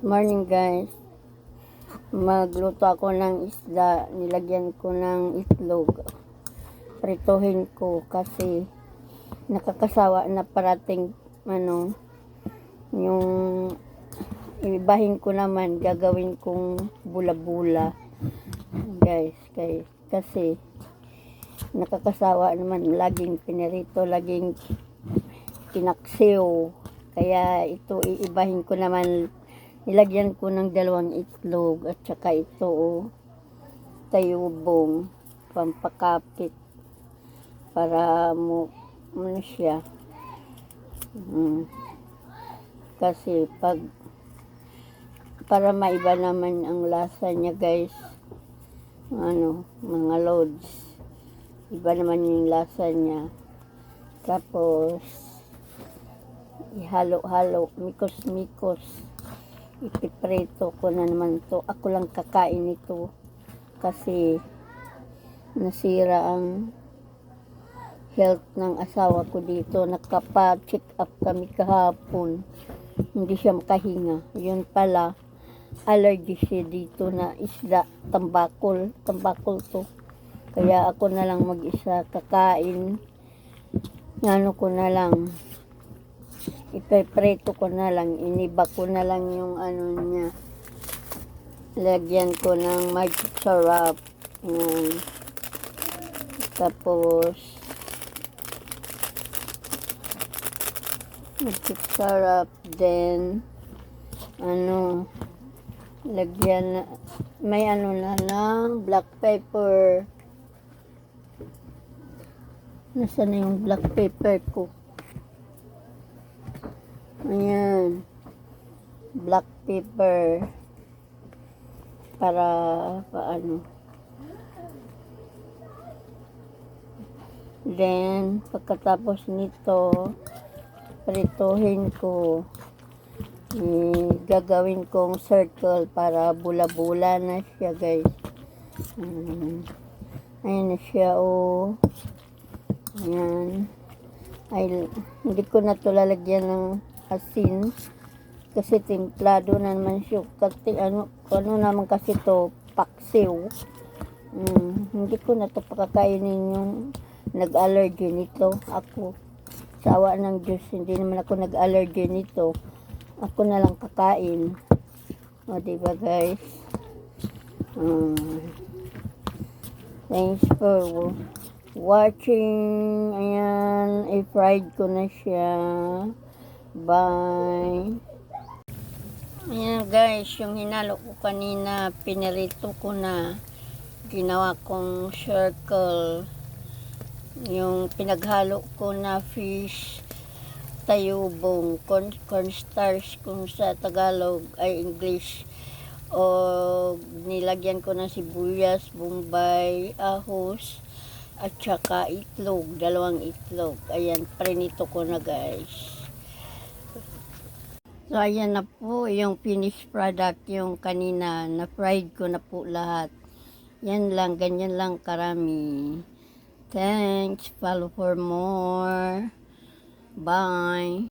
Morning guys, magluto ako ng isda, nilagyan ko ng itlog, prituhin ko kasi nakakasawa na parating yung ibahin ko naman, gagawin kong bula-bula guys, kasi nakakasawa naman, laging pinirito, laging kinaksiw, kaya ito iibahin ko naman. Nilagyan ko ng 2 itlog at saka ito tayubong pampakapit para ano siya. Kasi para maiba naman ang lasa niya guys, mga loads, iba naman yung lasa niya. Tapos ihalo-halo, mikos-mikos, ipiprito ko na naman to. Ako lang kakain ito kasi nasira ang health ng asawa ko dito. Nakapa-check up kami kahapon, hindi siya makahinga. Yun pala, allergy siya dito na isda, tambakol to. Kaya ako na lang mag-isa kakain. Ko na lang, ipepreto ko na lang, iniba ko na lang yung niya. Lagyan ko ng magic syrup. Tapos magic syrup, then lagyan may na ng black pepper. Nasaan na yung black pepper ko? Ayan, black pepper para paano. Then pagkatapos nito, prituhin ko, gagawin kong circle para bula-bula na siya guys. Ayan na siya ayan. Ay, hindi ko na to lalagyan ng asin kasi templado na naman siya. Kasi ano naman kasi to, paksiw. Hindi ko na to pakakainin yung nag-allergy nito. Ako, sawa ng Diyos, hindi naman ako nag-allergy nito. Ako na lang kakain. O diba guys? Thanks for watching. Ayan, i-fried ko na siya. Bye. Ayan guys, yung hinalo ko kanina, pinirito ko na, ginawa kong circle. Yung pinaghalo ko na fish, tayubong, cornstarch kung sa Tagalog ay English, o nilagyan ko ng sibuyas, bombay, ahos, at saka itlog, 2 itlog. Ayan, prinito ko na guys. So ayan na po yung finished product, yung kanina na fried ko na po lahat. Yan lang, ganyan lang karami. Thanks, follow for more. Bye.